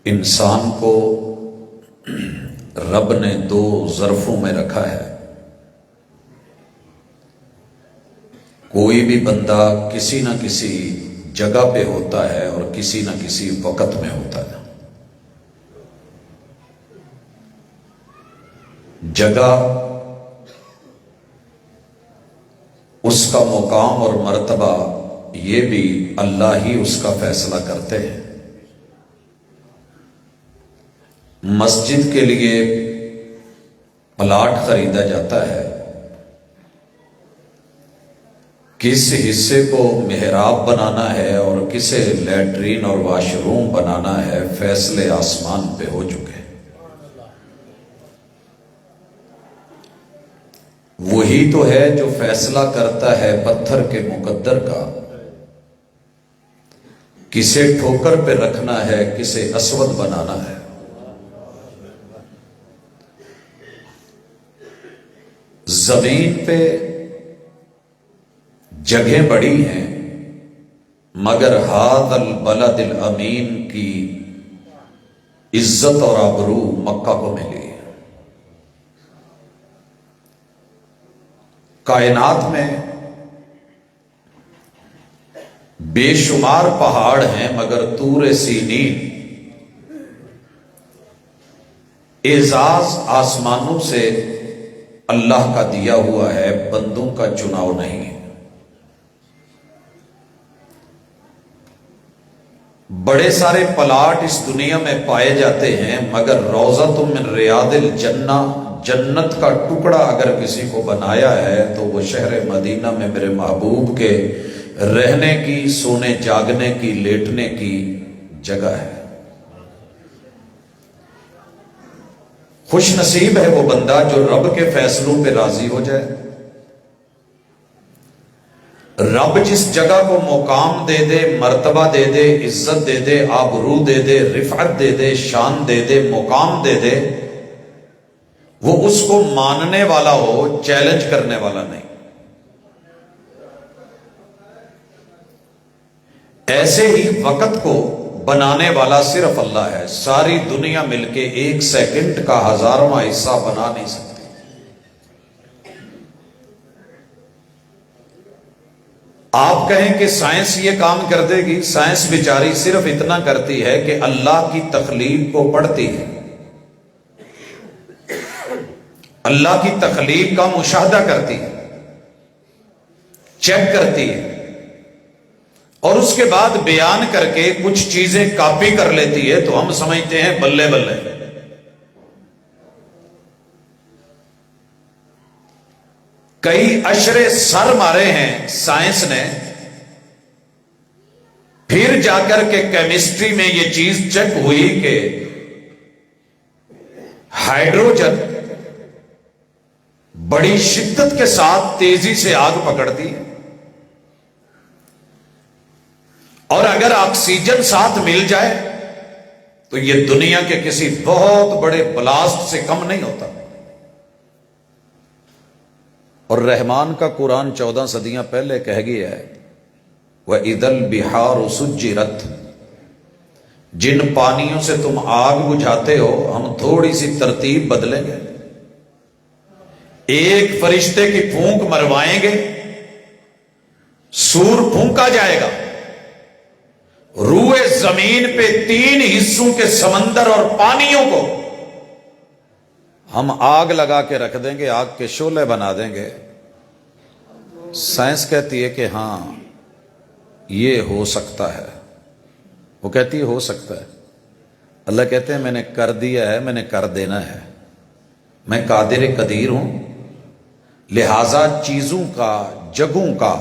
انسان کو رب نے دو ظرفوں میں رکھا ہے۔ کوئی بھی بندہ کسی نہ کسی جگہ پہ ہوتا ہے اور کسی نہ کسی وقت میں ہوتا ہے۔ جگہ اس کا مقام اور مرتبہ یہ بھی اللہ ہی اس کا فیصلہ کرتے ہیں۔ مسجد کے لیے پلاٹ خریدا جاتا ہے، کس حصے کو محراب بنانا ہے اور کسے لیٹرین اور واش روم بنانا ہے، فیصلے آسمان پہ ہو چکے۔ وہی تو ہے جو فیصلہ کرتا ہے پتھر کے مقدر کا، کسے ٹھوکر پہ رکھنا ہے، کسے اسود بنانا ہے۔ زمین پہ جگہیں بڑی ہیں، مگر ھذا البلد الامین کی عزت اور آبرو مکہ کو ملی ہے۔ کائنات میں بے شمار پہاڑ ہیں، مگر طور سینین اعزاز آسمانوں سے اللہ کا دیا ہوا ہے، بندوں کا چناؤ نہیں ہے۔ بڑے سارے پلاٹ اس دنیا میں پائے جاتے ہیں، مگر روضۃ من ریاض الجنہ، جنت کا ٹکڑا اگر کسی کو بنایا ہے تو وہ شہر مدینہ میں میرے محبوب کے رہنے کی، سونے جاگنے کی، لیٹنے کی جگہ ہے۔ خوش نصیب ہے وہ بندہ جو رب کے فیصلوں پہ راضی ہو جائے۔ رب جس جگہ کو مقام دے دے، مرتبہ دے دے، عزت دے دے، آبرو دے دے، رفعت دے دے، شان دے دے، مقام دے دے، وہ اس کو ماننے والا ہو، چیلنج کرنے والا نہیں۔ ایسے ہی وقت کو بنانے والا صرف اللہ ہے۔ ساری دنیا مل کے ایک سیکنڈ کا ہزارواں حصہ بنا نہیں سکتی۔ آپ کہیں کہ سائنس یہ کام کر دے گی، سائنس بیچاری صرف اتنا کرتی ہے کہ اللہ کی تخلیق کو پڑھتی ہے، اللہ کی تخلیق کا مشاہدہ کرتی ہے، چیک کرتی ہے، اور اس کے بعد بیان کر کے کچھ چیزیں کاپی کر لیتی ہے، تو ہم سمجھتے ہیں بلے بلے۔ کئی اشرے سر مارے ہیں سائنس نے، پھر جا کر کے کیمسٹری میں یہ چیز چیک ہوئی کہ ہائیڈروجن بڑی شدت کے ساتھ تیزی سے آگ پکڑتی ہے، اور اگر آکسیجن ساتھ مل جائے تو یہ دنیا کے کسی بہت بڑے بلاسٹ سے کم نہیں ہوتا۔ اور رحمان کا قرآن 14 صدیاں پہلے کہہ گیا ہے، وَإِذَا الْبِحَارُ سُجِّرَتْ، جن پانیوں سے تم آگ بجھاتے ہو ہم تھوڑی سی ترتیب بدلیں گے، ایک فرشتے کی پھونک مروائیں گے، سور پھونکا جائے گا، روئے زمین پہ 3 حصوں کے سمندر اور پانیوں کو ہم آگ لگا کے رکھ دیں گے، آگ کے شعلے بنا دیں گے۔ سائنس کہتی ہے کہ ہاں یہ ہو سکتا ہے، وہ کہتی ہے ہو سکتا ہے۔ اللہ کہتے ہیں میں نے کر دیا ہے، میں نے کر دینا ہے، میں قادر قدیر ہوں، لہذا چیزوں کا، جگہوں کا،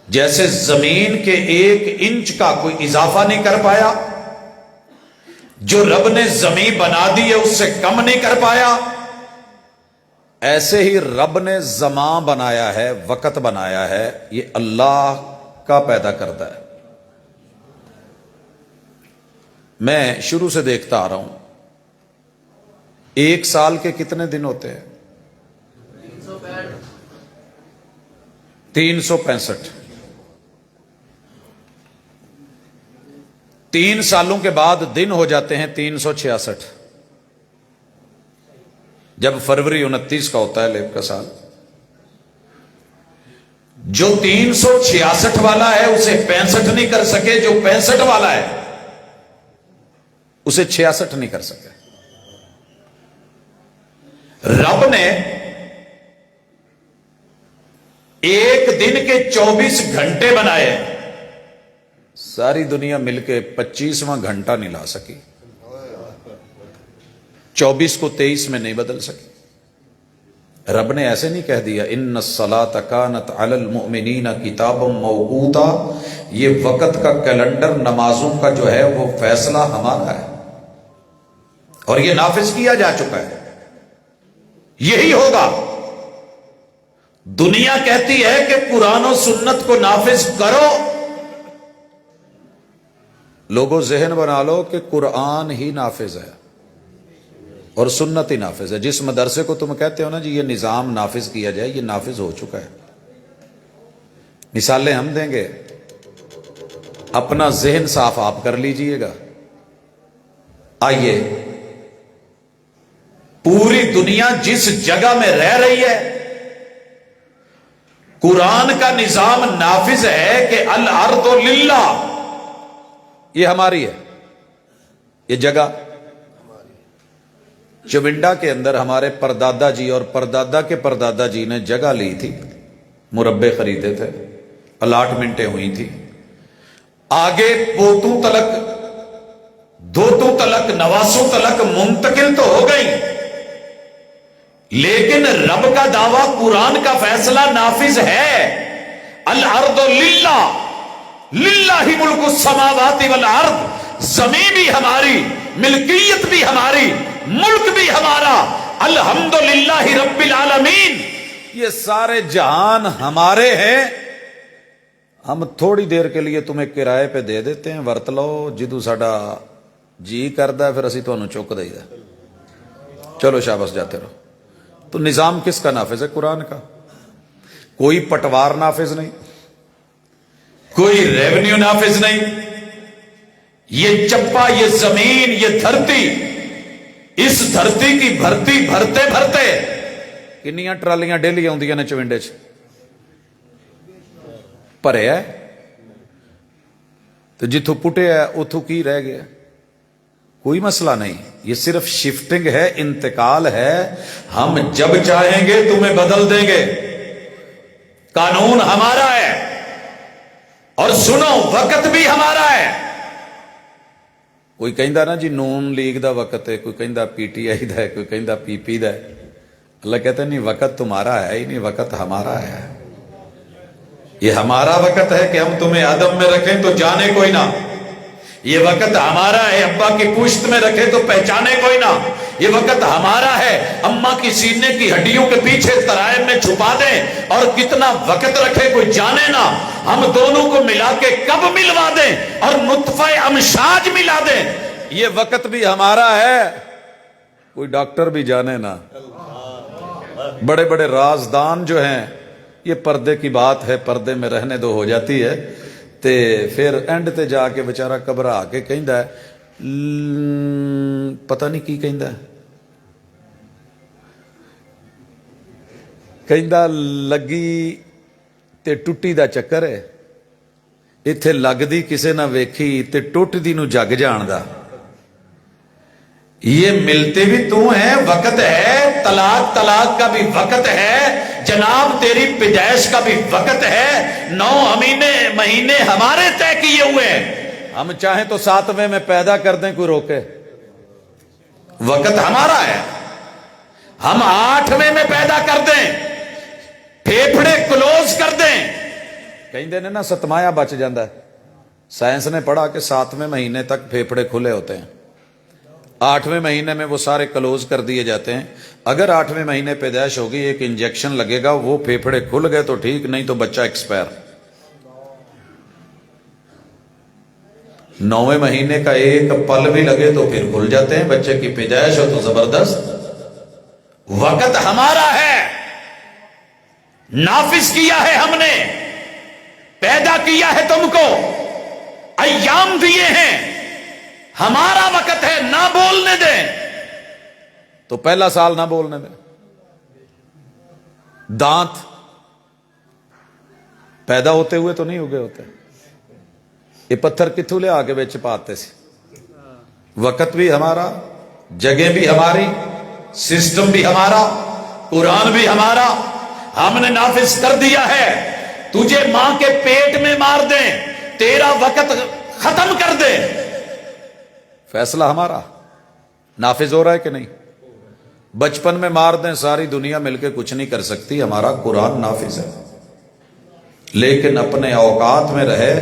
جیسے زمین کے 1 انچ کا کوئی اضافہ نہیں کر پایا، جو رب نے زمین بنا دی ہے اس سے کم نہیں کر پایا، ایسے ہی رب نے زمان بنایا ہے، وقت بنایا ہے، یہ اللہ کا پیدا کرتا ہے۔ میں شروع سے دیکھتا آ رہا ہوں، 1 سال کے کتنے دن ہوتے ہیں؟ 365۔ 3 सालों के बाद दिन हो जाते हैं 366, जब फरवरी 29 का होता है लेब का साल। जो 366 वाला है उसे 65 नहीं कर सके, जो 65 वाला है उसे 66 नहीं कर सके। रब ने एक दिन के 24 घंटे बनाए, सारी दुनिया मिलके 25वां घंटा नहीं ला सकी, 24 को 23 में नहीं बदल सकी। रब ने ऐसे नहीं कह दिया इन्ना सलात कानत अलल मुमिनीना किताबम मौकूता, ये वक्त का कैलेंडर नमाजों का जो है वो फैसला हमारा है और ये नाफिज किया जा चुका है, यही होगा। दुनिया कहती है कि कुरान और सुन्नत को नाफिज करो, लोगों जहन बना लो कि कुरान ही नाफिज है और सुन्नत ही नाफिज है। जिस मदरसे को तुम कहते हो ना जी ये निजाम नाफिज किया जाए, ये नाफिज हो चुका है। मिसालें हम देंगे, अपना जहन साफ आप कर लीजिएगा। आइए, पूरी दुनिया जिस जगह में रह रही है कुरान का निजाम नाफिज है कि अल अर्दु लिल्लाह, ये हमारी है, ये जगह। चविंडा के अंदर हमारे परदादा जी और परदादा के परदादा जी ने जगह ली थी, मुरब्बे खरीदे थे, अलाटमेंटें हुई थी, आगे पोतों तलक, दोतों तलक, नवासों तलक मुंतकिल तो हो गई, लेकिन रब का दावा, कुरान का फैसला नाफिज है। अल अर्दु लिल्लाह, लिल्लाहि मुल्कु समावाति वल अर्द, जमीन भी हमारी, मिल्कियत भी हमारी, मुल्क भी हमारा। अल्हम्दुलिल्लाहि रब्बिल आलमीन, ये सारे जहान हमारे हैं। हम थोड़ी देर के लिए तुम्हें किराए पे दे देते हैं, वरत लो, जिदू साडा जी करदा फिर असी तुहानू चुक दईदा, चलो शाबाश जाते रहो। तो निजाम किसका नाफिज है? कुरान का। कोई पटवार नाफिज नहीं, कोई रेवेन्यू नाफिज नहीं। ये चप्पा, ये जमीन, ये धरती, इस धरती की भर्ती भरते भरते किन्नियां ट्रालियां डेली आउंदियां ने चविंडे च भरे है, तो जिथों पुटे है उथों की रह गया? कोई मसला नहीं, ये सिर्फ शिफ्टिंग है, इंतकाल है। हम जब चाहेंगे तुम्हें बदल देंगे, कानून हमारा है। और सुनो, वक्त भी हमारा है। कोई कहता ना जी नून लीग दा वक्त है, कोई कहता पीटीआई दा है, कोई कहता पीपी दा है। अल्लाह कहता नहीं, वक्त तुम्हारा है ही नहीं, वक्त हमारा है। ये हमारा वक्त है कि हम तुम्हें अदब में रखें तो जाने कोई ना। ये वक्त हमारा है, अब्बा की पुश्त में रखे तो पहचाने कोई ना। ये वक्त हमारा है, अम्मा की सीने की हड्डियों के पीछे तराइब में छुपा दें और कितना वक्त रखे कोई जाने ना। हम दोनों को मिला के कब मिलवा दें और नुत्फा अमशाज मिला दें, ये वक्त भी हमारा है, कोई डॉक्टर भी जाने ना। बड़े बड़े राजदान जो हैं, ये पर्दे की बात है, पर्दे में रहने दो, हो जाती है। ते फिर एंड ते जाके बेचारा घबरा के कहता है, पता नहीं की कहता है, कहता लगी ते टुट्टी दा चक्कर है, इत्थे लगदी किसे ना वेखी ते टुटदी नू जग जानदा। ये मिलते भी तू है, वक्त है, तलाक तलाक का भी वक्त है, जनाब तेरी पैदाइश का भी वक्त है। 9 महीने हमारे तय किए हुए हैं, हम चाहें तो 7वें में पैदा कर दें, कोई रोके? वक्त हमारा है। हम 8वें में पैदा कर दें, फेफड़े क्लोज कर दें, कहते ने ना सतमाया बच जाता है। साइंस ने पढ़ा कि 7वें महीने तक फेफड़े खुले होते हैं, 8वें महीने में वो सारे क्लोज कर दिए जाते हैं। अगर 8वें महीने पैदाइश होगी, एक इंजेक्शन लगेगा, वो फेफड़े खुल गए तो ठीक, नहीं तो बच्चा एक्सपायर। 9वें महीने का एक पल भी लगे तो फिर खुल जाते हैं। बच्चे की पैदाइश हो तो जबरदस्त। वक्त हमारा है, नाफिज किया है हमने, पैदा किया है तुमको, अय्याम दिए हैं, ہمارا وقت ہے، نہ بولنے دیں تو پہلا سال نہ بولنے دیں. دانت پیدا ہوتے ہوئے تو نہیں اگے ہوتے. یہ پتھر کتوں لے آگے بچ پاتے سی. وقت بھی ہمارا، جگہ بھی ہماری، سسٹم بھی ہمارا، قرآن بھی ہمارا. ہم نے نافذ کر دیا ہے. تجھے ماں کے پیٹ میں مار دیں، تیرا وقت ختم کر دیں، فیصلہ ہمارا. نافذ ہو رہا ہے کہ نہیں؟ بچپن میں مار دیں، ساری دنیا مل کے کچھ نہیں کر سکتی، ہمارا قرآن نافذ ہے. لیکن اپنے اوقات میں رہے.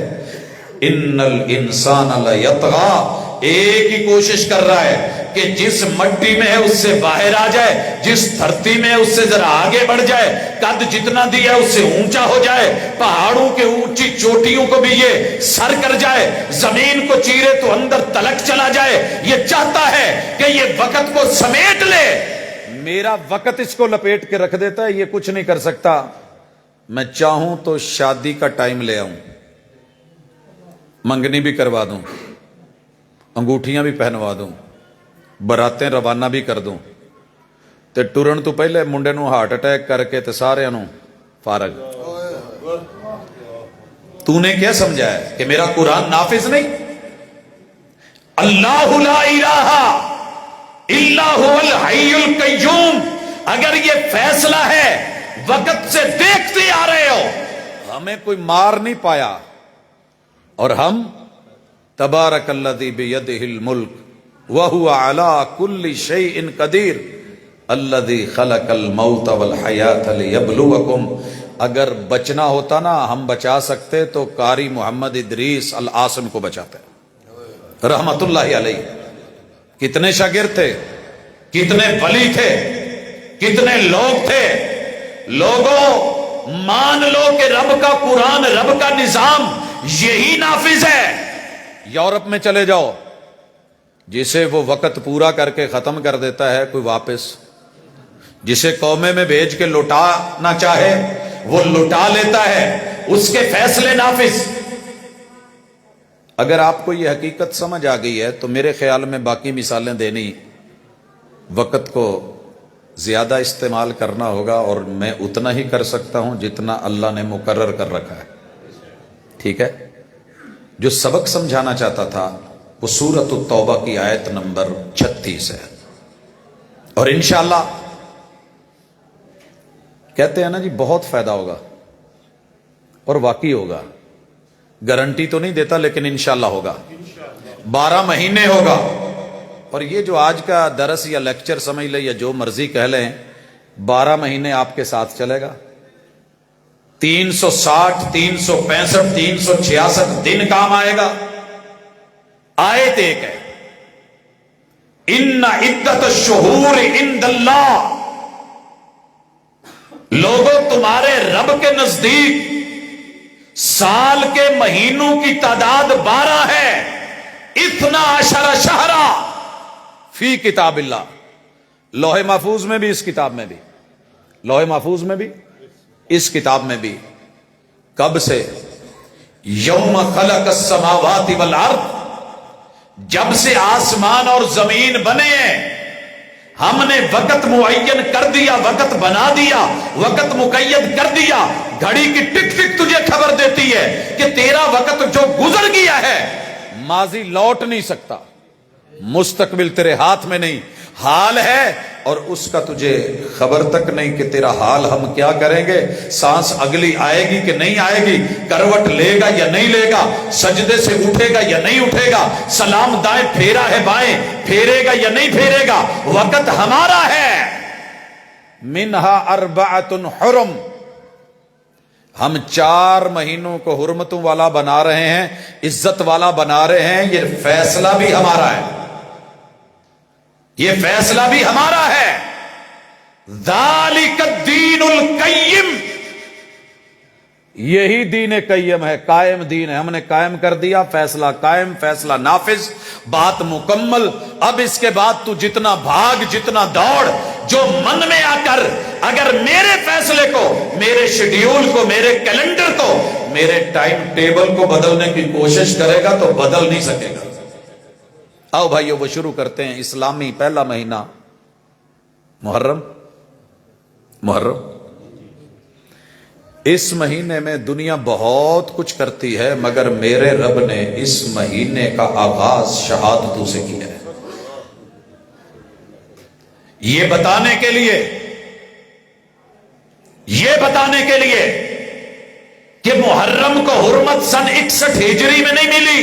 ان الانسان لیطغی، ایک ہی کوشش کر رہا ہے کہ جس مٹی میں ہے اس سے باہر آ جائے، جس دھرتی میں ہے اس سے ذرا آگے بڑھ جائے، قد جتنا دیا اس سے اونچا ہو جائے، پہاڑوں کے اونچی چوٹیوں کو بھی یہ سر کر جائے، زمین کو چیرے تو اندر تلک چلا جائے. یہ چاہتا ہے کہ یہ وقت کو سمیٹ لے. میرا وقت اس کو لپیٹ کے رکھ دیتا ہے، یہ کچھ نہیں کر سکتا. میں چاہوں تو شادی کا ٹائم لے آؤں، منگنی بھی کروا دوں، انگوٹھیاں بھی پہنوا دوں، براتیں روانہ بھی کر دوں، تے ٹرن تو پہلے منڈے نو ہارٹ اٹیک کر کے تے سارے نو فارغ. تو نے کیا سمجھا ہے کہ میرا قرآن نافذ نہیں؟ اللہ لا الہ الا هو الحی القیوم. اگر یہ فیصلہ ہے، وقت سے دیکھتے آ رہے ہو، ہمیں کوئی مار نہیں پایا، اور ہم تبارک الذی بیدہ الملک وہو علی کل شیء قدیر الذی خلق الموت والحیاۃ لیبلوکم. اگر بچنا ہوتا نا، ہم بچا سکتے تو قاری محمد ادریس العاصم کو بچاتے رحمت اللہ علیہ. کتنے شاگرد تھے، کتنے ولی تھے، کتنے لوگ تھے. لوگوں مان لو کہ رب کا قرآن، رب کا نظام یہی نافذ ہے. یورپ میں چلے جاؤ، جسے وہ وقت پورا کر کے ختم کر دیتا ہے کوئی واپس، جسے قومے میں بھیج کے لوٹانا چاہے وہ لوٹا لیتا ہے. اس کے فیصلے نافذ. اگر آپ کو یہ حقیقت سمجھ آ گئی ہے تو میرے خیال میں باقی مثالیں دینی، وقت کو زیادہ استعمال کرنا ہوگا، اور میں اتنا ہی کر سکتا ہوں جتنا اللہ نے مقرر کر رکھا ہے. ٹھیک ہے؟ جو سبق سمجھانا چاہتا تھا وہ سورۃ التوبہ کی آیت نمبر 36 ہے. اور انشاءاللہ کہتے ہیں نا جی بہت فائدہ ہوگا، اور واقعی ہوگا. گارنٹی تو نہیں دیتا لیکن انشاءاللہ ہوگا. 12 مہینے ہوگا. اور یہ جو آج کا درس یا لیکچر سمجھ لیں یا جو مرضی کہہ لیں، 12 مہینے آپ کے ساتھ چلے گا. 360 365 366 دن کام آئے گا. آیت ایک ہے، ان عدت الشہور عند اللہ. لوگوں تمہارے رب کے نزدیک سال کے مہینوں کی تعداد 12 ہے. 12 شہرا فی کتاب اللہ. لوح محفوظ میں بھی، اس کتاب میں بھی، لوح محفوظ میں بھی، اس کتاب میں بھی. کب سے؟ یوم خلق السماوات والارض، جب سے آسمان اور زمین بنے ہیں ہم نے وقت معین کر دیا، وقت بنا دیا، وقت مقید کر دیا. گھڑی کی ٹک ٹک تجھے خبر دیتی ہے کہ تیرا وقت جو گزر گیا ہے، ماضی لوٹ نہیں سکتا، مستقبل تیرے ہاتھ میں نہیں. حال ہے اور اس کا تجھے خبر تک نہیں کہ تیرا حال ہم کیا کریں گے. سانس اگلی آئے گی کہ نہیں آئے گی، کروٹ لے گا یا نہیں لے گا، سجدے سے اٹھے گا یا نہیں اٹھے گا، سلام دائیں پھیرا ہے بائیں پھیرے گا یا نہیں پھیرے گا. وقت ہمارا ہے. منہا اربعۃ حرم، ہم 4 مہینوں کو حرمتوں والا بنا رہے ہیں، عزت والا بنا رہے ہیں. یہ فیصلہ بھی ہمارا ہے، یہ فیصلہ بھی ہمارا ہے. ذالک الدین القیم، یہی دین قیم ہے، قائم دین ہے. ہم نے قائم کر دیا، فیصلہ قائم، فیصلہ نافذ، بات مکمل. اب اس کے بعد تو جتنا بھاگ، جتنا دوڑ، جو من میں آ کر اگر میرے فیصلے کو، میرے شیڈیول کو، میرے کیلنڈر کو، میرے ٹائم ٹیبل کو بدلنے کی کوشش کرے گا تو بدل نہیں سکے گا. आओ भाइयों वो शुरू करते हैं इस्लामी पहला महीना मुहर्रम। इस महीने में दुनिया बहुत कुछ करती है, मगर मेरे रब ने इस महीने का आगाज शहादतों से किया है, ये बताने के लिए कि मुहर्रम को हुर्मत सन 61 हिजरी में नहीं मिली।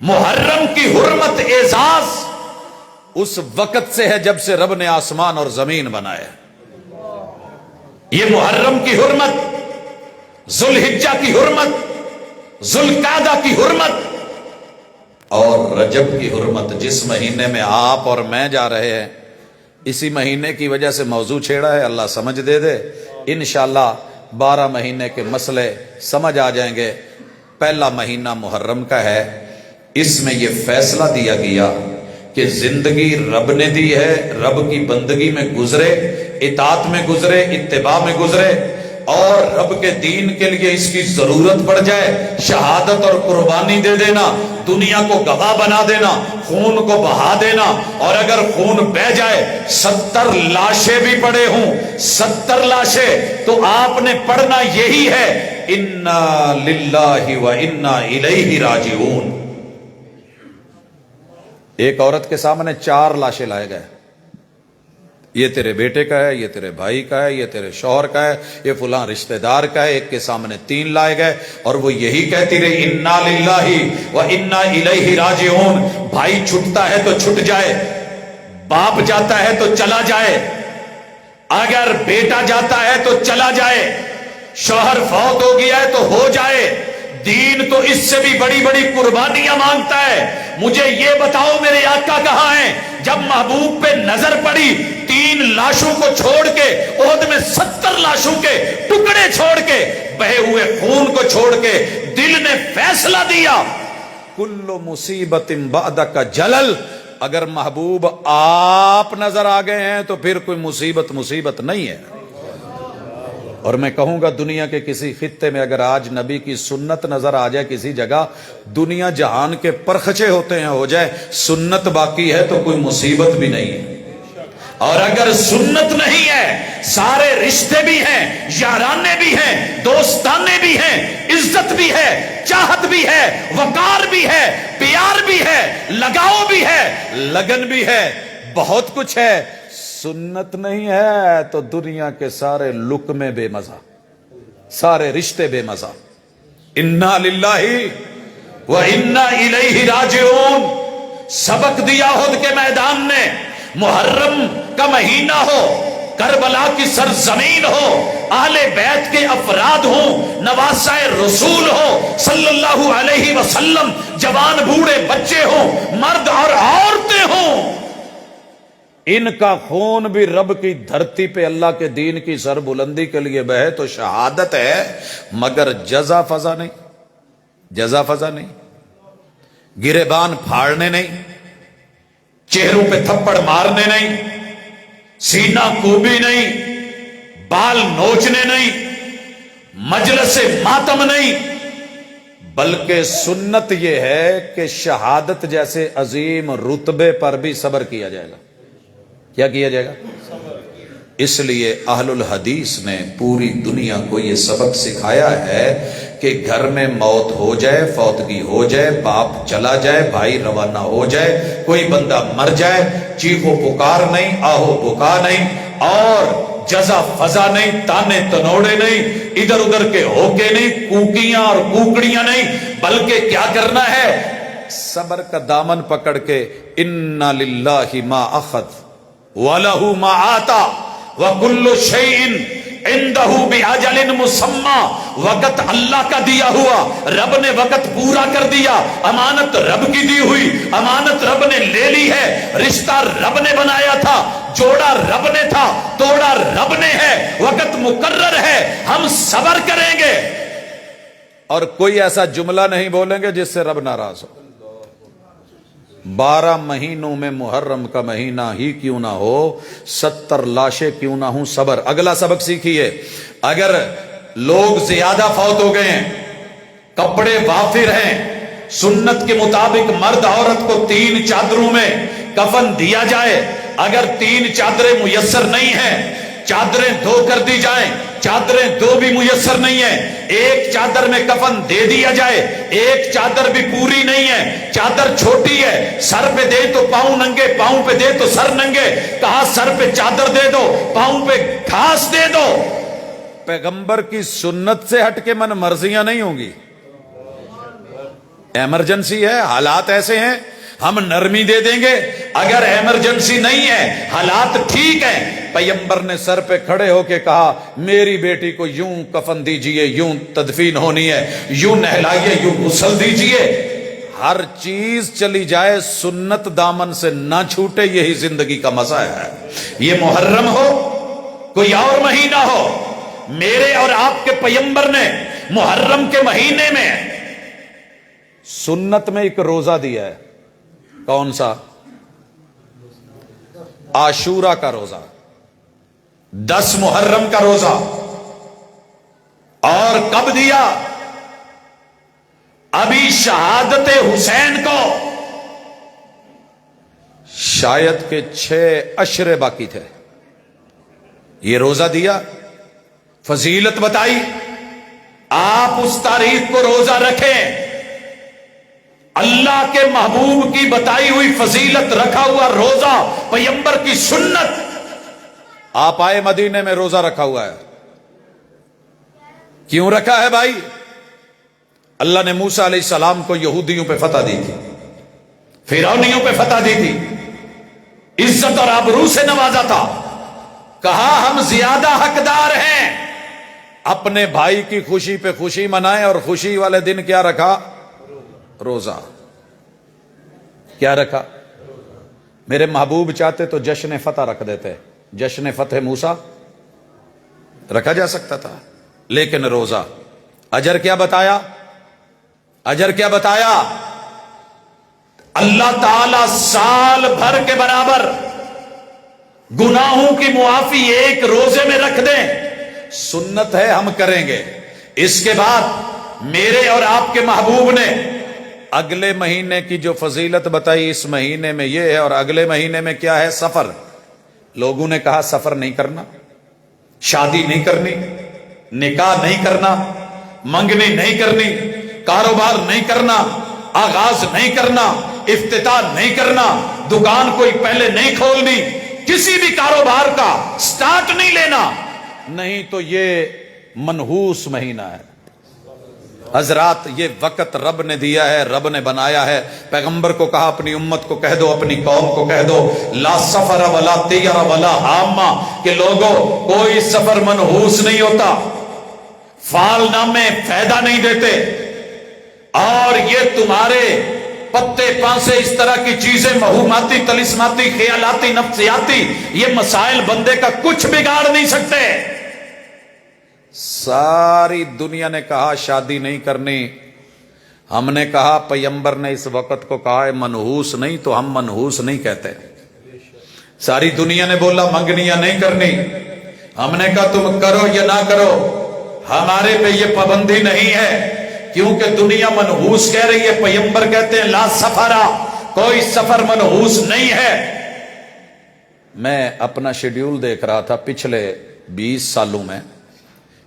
मुहर्रम की हुर्मत एजाज उस वक्त से है जब से रब ने आसमान और जमीन बनाया। ये मुहर्रम की हुर्मत, जुल्हिज्जा की हुर्मत, जुल्कादा की हुर्मत और रजब की हुर्मत, जिस महीने में आप और मैं जा रहे हैं, इसी महीने की वजह से मौजू छेड़ा है। अल्लाह समझ दे दे, इंशाअल्लाह 12 महीने के मसले समझ आ जाएंगे। पहला महीना मुहर्रम का है, इसमें यह फैसला दिया गया कि जिंदगी रब ने दी है, रब की बंदगी में गुजरे, इताअत में गुजरे, इत्तिबा में गुजरे, और रब के दीन के लिए इसकी जरूरत पड़ जाए, शहादत और कुर्बानी दे देना, दुनिया को गवाह बना देना, खून को बहा देना। और अगर खून बह जाए, 70 लाशें भी पड़े हों, 70 लाशें, तो आपने पढ़ना यही है, इन्ना लिल्लाहि व इन्ना इलैहि राजिऊन। एक औरत के सामने 4 लाशें लाए गए, ये तेरे बेटे का है, ये तेरे भाई का है, ये तेरे शौहर का है, ये फलां रिश्तेदार का है। एक के सामने 3 लाए गए और वो यही कहती रही, इन्ना लिल्लाहि व इन्ना इलैहि राजिऊन। भाई छुटता है तो छुट जाए, बाप जाता है तो चला जाए, अगर बेटा जाता है तो चला जाए, शौहर फौत हो गया है तो हो जाए। दीन तो इससे भी बड़ी बड़ी कुर्बानियां मांगता है। मुझे ये बताओ मेरे आका कहां हैं? जब महबूब पे नजर पड़ी, 3 लाशों को छोड़ के, ओहद में 70 लाशों के टुकड़े छोड़ के, बहे हुए खून को छोड़ के, दिल ने फैसला दिया, कुल्लु मुसीबतिन बादका जलल। अगर महबूब आप नजर आ गए हैं तो फिर कोई मुसीबत नहीं है। और मैं कहूंगा दुनिया के किसी खित्ते में अगर आज नबी की सुन्नत नजर आ जाए किसी जगह, दुनिया जहान के परखचे होते हैं हो जाए, सुन्नत बाकी है तो कोई मुसीबत भी नहीं है। और अगर सुन्नत नहीं है, सारे रिश्ते भी हैं, याराने भी हैं, दोस्ताने भी हैं, इज्जत भी है, चाहत भी है, वकार भी है, प्यार भी है, लगाव भी है, लगन भी है, बहुत कुछ है। सुन्नत नहीं है तो दुनिया के सारे लुक्मे बेमजा, सारे रिश्ते बेमजा। इन्ना लिल्लाहि व इन्ना इलैहि राजिऊन। सबक दिया उहद के मैदान ने। मुहर्रम का महीना हो, करबला की सरजमीन हो, अहले बैत के अफराद हो, नवासाए रसूल हो सल्लल्लाहु अलैहि वसल्लम, जवान बूढ़े बच्चे हो, मर्द और औरतें हो, इनका खून भी रब की धरती पे अल्लाह के दीन की सरबुलंदी के लिए बहे तो शहादत है, मगर जजा फजा नहीं, जजा फजा नहीं, गिरेबान फाड़ने नहीं, चेहरों पे थप्पड़ मारने नहीं, सीना कूबी नहीं, बाल नोचने नहीं, मजलिस मातम नहीं, बल्कि सुन्नत यह है कि शहादत जैसे अजीम रुतबे पर भी सब्र किया जाएगा। क्या किया जाएगा? इसलिए अहलुल हदीस ने पूरी दुनिया को यह सबक सिखाया है कि घर में मौत हो जाए, फौतगी हो जाए, बाप चला जाए, भाई रवाना हो जाए, कोई बंदा मर जाए, चीखो पुकार नहीं, आहो बुका नहीं, और जजा फजा नहीं, ताने तनोड़े नहीं, इधर उधर के होके नहीं, कूकियां और कुकड़ियां नहीं, बल्कि क्या करना है? सब्र का दामन पकड़ के, इन्ना लिल्लाहि मा अखद वलहु मा आता व कुल्लु शैइन इंदहु बिअजलिन मुसम्मा। वक़्त अल्लाह का दिया हुआ, रब ने वक़्त पूरा कर दिया, अमानत रब की दी हुई, अमानत रब ने ले ली है, रिश्ता रब ने बनाया था, जोड़ा रब ने था, तोड़ा रब ने है, वक़्त मुकर्रर है, हम सब्र करेंगे और कोई ऐसा जुमला नहीं बोलेंगे जिससे रब नाराज हो। 12 महीनों में मुहर्रम का महीना ही क्यों ना हो, 70 लाशें क्यों ना हो, सब्र। अगला सबक सीखिए, अगर लोग ज्यादा फौत हो गए हैं, कपड़े वाफिर हैं, सुन्नत के मुताबिक मर्द औरत को 3 चादरों में कफन दिया जाए। अगर 3 चादरें मुयस्सर नहीं है, चादरें 2 कर दी जाएं, चादरें 2 भी मुयस्सर नहीं है, एक चादर में कफन दे दिया जाए, एक चादर भी पूरी नहीं है, चादर छोटी है, सर पे दे तो पांव नंगे, पांव पे दे तो सर नंगे, कहा सर पे चादर दे दो, पांव पे घास दे दो। पैगंबर की सुन्नत से हटके मन मर्जियां नहीं होंगी। इमरजेंसी है, हालात ऐसे हैं, हम नरमी दे देंगे। अगर इमरजेंसी नहीं है, हालात ठीक है, पैगंबर ने सर पे खड़े होके कहा मेरी बेटी को यूं कफन दीजिए, यूं तदफीन होनी है, यूं नहलाइए, यूं गुस्ल दीजिए। हर चीज चली जाए, सुन्नत दामन से ना छूटे, यही जिंदगी का मजा है। ये मुहर्रम हो, कोई और महीना हो, मेरे और आपके पैगंबर ने मुहर्रम के महीने में सुन्नत में एक रोजा दिया है। कौन सा? आशूरा का रोजा, 10 मुहर्रम का रोजा। और कब दिया? अभी शहादत हुसैन को शायद के 6 अशरे बाकी थे, ये रोजा दिया, फजीलत बताई। आप उस तारीख को रोजा रखें, अल्लाह के महबूब की बताई हुई फजीलत रखा हुआ रोजा, पैगंबर की सुन्नत। आप आए मदीने में, रोजा रखा हुआ है। क्यों रखा है भाई? अल्लाह ने मूसा अलैहिस्सलाम को यहूदियों पे फतह दी थी, फिरौनियों पे फतह दी थी, इज्जत और आबरू से नवाजा था। कहा हम ज्यादा हकदार हैं, अपने भाई की खुशी पे खुशी मनाएं। और खुशी वाले दिन क्या रखा? रोजा। क्या रखा? मेरे महबूब चाहते तो जश्न फतह रख देते, जश्न फतह मूसा रखा जा सकता था, लेकिन रोजा। अजर क्या बताया? अजर क्या बताया? अल्लाह ताला साल भर के बराबर गुनाहों की मुआफी एक रोजे में रख दें। सुन्नत है, हम करेंगे। इसके बाद मेरे और आपके महबूब ने अगले महीने की जो फजीलत बताई, इस महीने में यह है, और अगले महीने में क्या है? सफर। लोगों ने कहा सफर नहीं करना, शादी नहीं करनी, निकाह नहीं करना, मंगनी नहीं करनी, कारोबार नहीं करना, आगाज नहीं करना, इफ्तिताह नहीं करना, दुकान कोई पहले नहीं खोलनी, किसी भी कारोबार का स्टार्ट नहीं लेना, नहीं तो ये मनहूस महीना है। हजरात, ये वक्त रब ने दिया है, रब ने बनाया है। पैगंबर को कहा अपनी उम्मत को कह दो, अपनी कौम को कह दो, ला सफर वला तियरा वला हामा, के लोगों कोई सफर मनहूस नहीं होता, फालनामे फायदा नहीं देते, और ये तुम्हारे पत्ते पांसे इस तरह की चीजें, महूमाती, तलिस्माती, ख्यालाती, नफ्सियाती, ये मसाइल बंदे का कुछ बिगाड़ नहीं सकते। सारी दुनिया ने कहा शादी नहीं करनी, हमने कहा पैगंबर ने इस वक्त को कहा है मनहूस नहीं, तो हम मनहूस नहीं कहते। सारी दुनिया ने बोला मंगनियां नहीं करनी, हमने कहा तुम करो या ना करो, हमारे पे ये पाबंदी नहीं है, क्योंकि दुनिया मनहूस कह रही है, पैगंबर कहते हैं ला सफरा, कोई सफर मनहूस नहीं है। मैं अपना शेड्यूल देख रहा था, पिछले 20 सालों में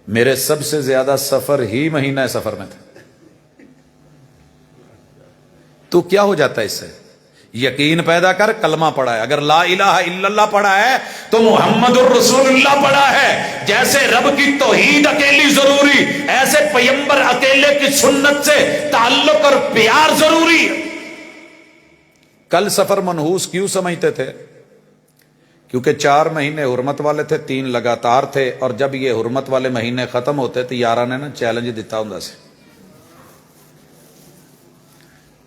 मेरे सबसे ज्यादा सफर ही महीना सफर में थे। तो क्या हो जाता है इससे? यकीन पैदा कर, कलमा पढ़ा है, अगर ला इलाहा इल्लल्लाह पढ़ा है तो मुहम्मदुर रसूलुल्लाह पढ़ा है। जैसे रब की तौहीद अकेली जरूरी, ऐसे पैगंबर अकेले की सुन्नत से ताल्लुक और प्यार जरूरी है। कल सफर मनहूस क्यों समझते थे? क्योंकि 4 महीने हुर्मत वाले थे, 3 लगातार थे, और जब ये हुर्मत वाले महीने खत्म होते तो यारा ने ना चैलेंज दिता हुंदा सी,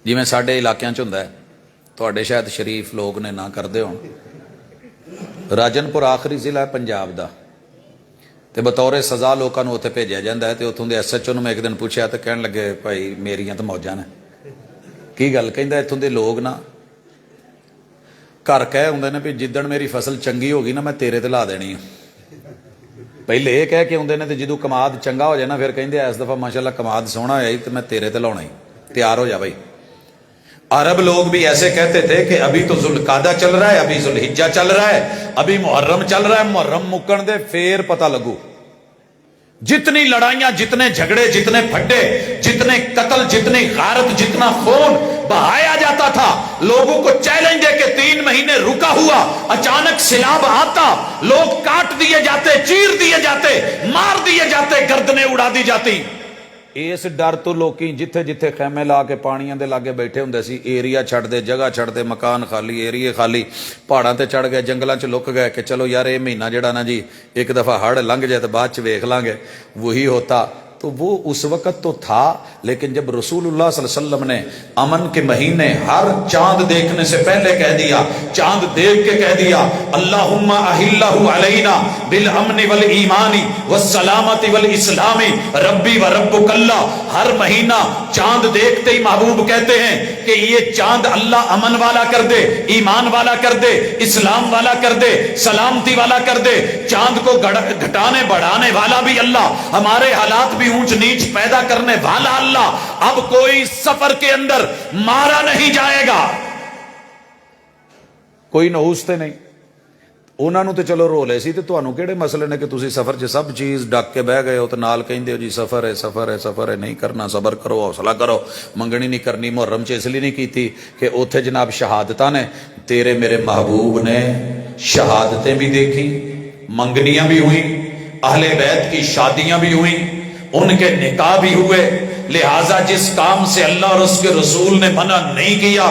जिवें साडे इलाकिਆਂ ਚ ਹੁੰਦਾ है, ਤੁਹਾਡੇ शायद शरीफ लोग ने ना करते हो। राजनपुर आखिरी जिला है पंजाब का, तो बतौरे सजा लोगों को उत्थे भेजा जाता है। तो उत्थों के SHO ਨੂੰ मैं एक दिन पूछा तो कहन लगे भाई मेरियां तो मौजां ने। की गल? कहंदा इत्थों के लोग ना घर कह आउंदे ने भी जिद्दण मेरी फसल चंगी होगी ना मैं तेरे ते ला देनी है। पहले ये कह के आउंदे ने, तो जदों कमाद चंगा हो जाए ना फिर कहिंदे इस दफा माशाअल्लाह कमाद सोहना होया तो मैं तेरे ते लाउणा ही, तैयार हो जा भाई। अरब लोग भी ऐसे कहते थे कि अभी तो जुल्कादा चल रहा है, अभी जुल्हिज्जा चल रहा है, अभी मुहर्रम चल रहा है, मुहर्रम मुक्कण दे फेर पता लगू। जितनी लड़ाइयां, जितने झगड़े, जितने फड्डे, जितने कत्ल, जितनी गारत, जितना खून बहाया जाता था, लोगों को चैलेंज दे के 3 महीने रुका हुआ, अचानक सैलाब आता, लोग काट दिए जाते, चीर दिए जाते, मार दिए जाते, गर्दनें उड़ा दी जाती। इस डर तो लोग जिथे जिथे खैमे ला के पानियां दे लागे बैठे हुंदे सी, एरिया छड्डदे, जगह छड्डदे, मकान खाली, एरिए खाली, पहाड़ां ते चढ़ गए, जंगलों च लुक गए कि चलो यार ये महीना जिहड़ा ना जी एक दफा हड़ लंघ जाए तो बाद च वेख लांगे, वही होता। तो वो उस वक्त तो था, लेकिन जब रसूलुल्लाह सल्लल्लाहु अलैहि वसल्लम ने अमन के महीने हर चांद देखने से पहले कह दिया, चांद देख के कह दिया, अल्लाहुम्मा अहिल्लहु अलैना बिल अमनि वल ईमानी वस सलामती वल इस्लामी रब्बी व रब्बुकल्ला। हर महीना चांद देखते ही महबूब कहते हैं कि ये चांद अल्लाह अमन वाला कर दे, ईमान वाला कर दे, इस्लाम वाला कर दे, सलामती वाला कर दे। चांद को घटाने बढ़ाने वाला भी अल्लाह, हमारे हालात भी ऊंच नीच पैदा करने वाला अल्लाह। अब कोई सफर के अंदर मारा नहीं जाएगा, कोई नहूसते नहीं। ਉਹਨਾਂ ਨੂੰ ਤੇ ਚਲੋ ਰੋਲੇ ਸੀ, ਤੇ ਤੁਹਾਨੂੰ ਕਿਹੜੇ ਮਸਲੇ ਨੇ ਕਿ ਤੁਸੀਂ ਸਫ਼ਰ 'ਚ ਸਭ ਚੀਜ਼ ਡੱਕ ਕੇ ਬਹਿ ਗਏ ਹੋ ਤੇ ਨਾਲ ਕਹਿੰਦੇ ਹੋ ਜੀ ਸਫ਼ਰ ਹੈ, ਸਫ਼ਰ ਹੈ, ਸਫ਼ਰ ਹੈ। ਨਹੀਂ ਕਰਨਾ, ਸਬਰ ਕਰੋ, ਹੌਸਲਾ ਕਰੋ। ਮੰਗਣੀ ਨਹੀਂ ਕਰਨੀ ਮੁਹर्रम 'ਚ ਇਸ ਲਈ ਨਹੀਂ ਕੀਤੀ ਕਿ ਉੱਥੇ ਜਨਾਬ ਸ਼ਹਾਦਤਾਂ ਨੇ। तेरे मेरे महबूब ने शहादतें भी देखी, मंगनियां भी हुई, अहले बैत की शादियां भी हुई, उनके निकाह भी हुए। लिहाजा जिस काम से अल्लाह और उसके रसूल ने मना नहीं किया,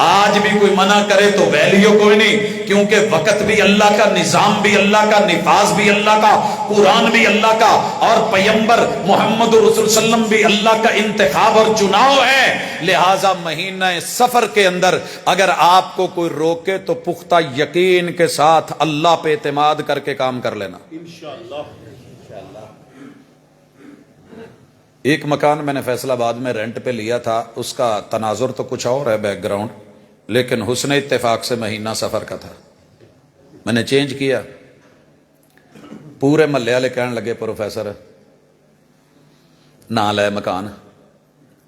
आज भी कोई मना करे तो वैल्यू कोई नहीं, क्योंकि वक्त भी अल्लाह का, निजाम भी अल्लाह का, निफाज भी अल्लाह का, कुरान भी अल्लाह का, और पैगंबर मोहम्मद रसूल सल्लम भी अल्लाह का इंतखाब और चुनाव है। लिहाजा महीना सफर के अंदर अगर आपको कोई रोके तो पुख्ता यकीन के साथ अल्लाह पे एतमाद करके काम कर लेना इंशाअल्लाह। एक मकान मैंने फैसलाबाद में रेंट पे लिया था, उसका तनाजुर तो कुछ और है बैकग्राउंड, लेकिन हुस्न इत्तेफाक से महीना सफ़र का था। मैंने चेंज किया, पूरे महल्ले वाले कहने लगे प्रोफेसर ना लै मकान,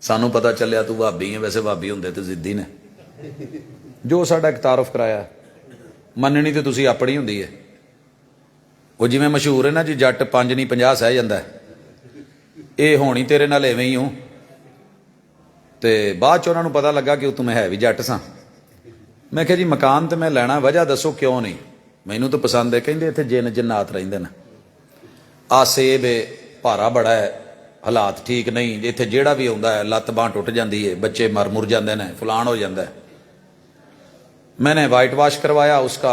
सानू पता चलिया तू भाभी है, वैसे भाभी होंदे तो जिद्दी ने। जो साडा एक तारुफ कराया, मननी तो तुसी अपनी हुंदी है। वो जिवें मशहूर है ना जी, जट 5 नहीं 50 सह जांदा है, ਇਹ ਹੋਣੀ ਤੇਰੇ ਨਾਲ ਐਵੇਂ ਹੀ ਹੂੰ। ਤੇ ਬਾਅਦ ਚ ਉਹਨਾਂ ਨੂੰ ਪਤਾ ਲੱਗਾ ਕਿ ਤੂੰ ਮੈਂ ਹੈ ਵੀ ਜੱਟ ਸਾਂ। ਮੈਂ ਕਿਹਾ ਜੀ ਮਕਾਨ ਤੇ ਮੈਂ ਲੈਣਾ, ਵਜ੍ਹਾ ਦੱਸੋ ਕਿਉਂ ਨਹੀਂ? ਮੈਨੂੰ ਤਾਂ ਪਸੰਦ ਹੈ। ਕਹਿੰਦੇ ਇੱਥੇ ਜਿੰਨ ਜन्नात ਰਹਿੰਦੇ ਨੇ, ਆ ਸੇਬ ਹੈ, ਭਾਰਾ ਬੜਾ ਹੈ, ਹਾਲਾਤ ਠੀਕ ਨਹੀਂ, ਇੱਥੇ ਜਿਹੜਾ ਵੀ ਆਉਂਦਾ ਹੈ ਲੱਤ ਬਾਂਹ ਟੁੱਟ ਜਾਂਦੀ ਹੈ, ਬੱਚੇ ਮਰ ਮੁਰ ਜਾਂਦੇ ਨੇ, ਫਲਾਣ ਹੋ ਜਾਂਦਾ ਹੈ। मैंने वाइट वाश करवाया उसका।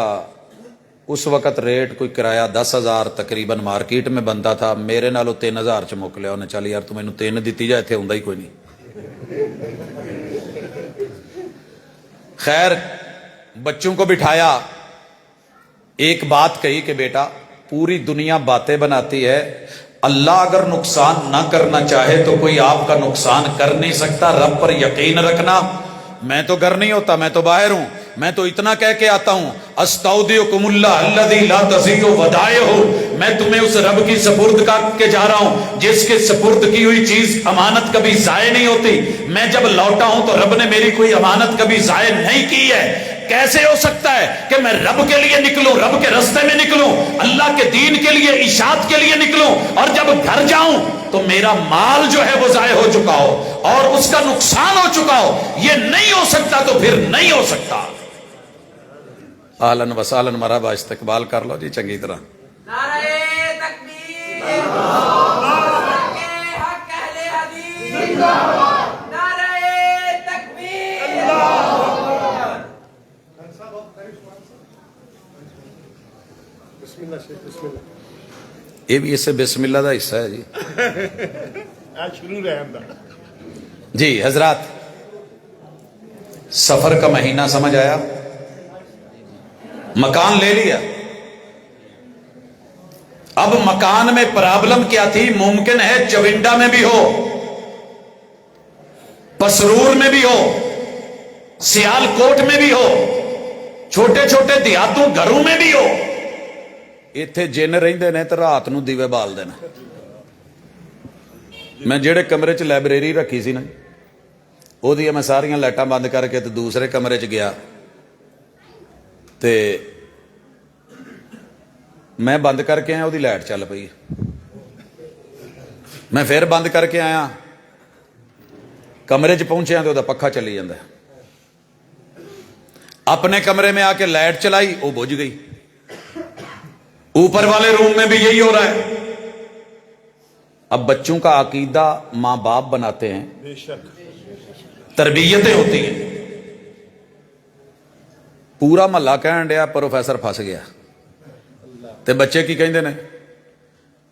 उस वक्त रेट कोई किराया 10,000 तकरीबन मार्केट में बनता था, मेरे नालों 3,000 च मुक लिया। उन्हें चल यार तू मैनू 3 दी जा, इत्थे हुंदा ही कोई नहीं। खैर बच्चों को बिठाया, एक बात कही कि बेटा पूरी दुनिया बातें बनाती है, अल्लाह अगर नुकसान ना करना चाहे तो कोई आपका नुकसान कर नहीं सकता। रब पर यकीन रखना। मैं तो घर नहीं होता, मैं तो बाहर हूं, मैं तो इतना कह के आता हूं, अस्तौदियुकुमुल्लाह अल्लज़ी ला तज़ीउ वदाइहु, मैं तुम्हें उस रब की सपुर्द के जा रहा हूं जिसके सपुर्द की हुई चीज अमानत कभी जाये नहीं होती। मैं जब लौटा हूं तो रब ने मेरी कोई अमानत कभी जाये नहीं की है। कैसे हो सकता है कि मैं रब के लिए निकलूं, रब के रास्ते में निकलूं, अल्लाह के दीन के लिए, इशात के लिए निकलूं, और जब घर जाऊं तो मेरा माल जो है वो जाये हो चुका हो और उसका नुकसान हो चुका हो? ये नहीं हो सकता, तो फिर नहीं हो सकता। आलन वसालन मरहबा, इस्तकबाल कर लो जी चंगी तरह। नारे तकबीर, हक अहले हदीस जिंदाबाद, नारे तकबीर। ये भी इससे बिस्मिल्लाह का हिस्सा है जी। जी हजरात, सफर का महीना समझ आया, मकान ले लिया। अब मकान में प्रॉब्लम क्या थी? मुमकिन है चविंडा में भी हो, पसरूर में भी हो, सियालकोट में भी हो, छोटे छोटे देहातों घरों में भी हो। इत्थे जिन रहिंदे ने ते रात नूं दीवे बालदे ने। मैं जेड़े कमरे च लाइब्रेरी रखी सी ना, ਉਹਦੀਆਂ ਮੈਂ ਸਾਰੀਆਂ ਲਾਈਟਾਂ ਬੰਦ ਕਰਕੇ ਤੇ ਦੂਸਰੇ ਕਮਰੇ 'ਚ ਗਿਆ ਤੇ ਮੈਂ ਬੰਦ ਕਰਕੇ ਆਇਆ, ਉਹਦੀ ਲਾਈਟ ਚੱਲ ਪਈ। ਮੈਂ ਫਿਰ ਬੰਦ ਕਰਕੇ ਆਇਆ, कमरे च पहुंचे तो वह पखा चली जाता है। अपने कमरे में आके लाइट चलाई, वो बुझ गई। ऊपर वाले रूम में भी यही हो रहा है। अब बच्चों का अकीदा मां बाप बनाते हैं, तरबियतें होती हैं। पूरा महला कहन दिया प्रोफेसर फस गया, ते बच्चे की कहते ने,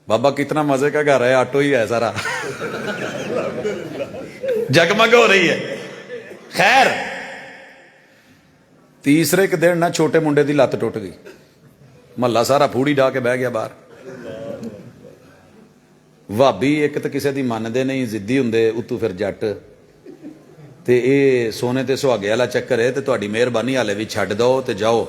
बाबा कितना मजे का घर है, ऑटो ही है सारा जगमग हो रही है। खैर तीसरे के दिन ना छोटे मुंडे की लत टुट गई, महला सारा फूड़ी डा के बह गया बाहर। भाभी एक तो किसी की मनते नहीं, जिद्दी होंगे, उतों फिर जट, ते ये सोने ते सुहागे वाला चक्कर है, तो तुहाडी मेहरबानी हाले भी छड्ड दो ते जाओ।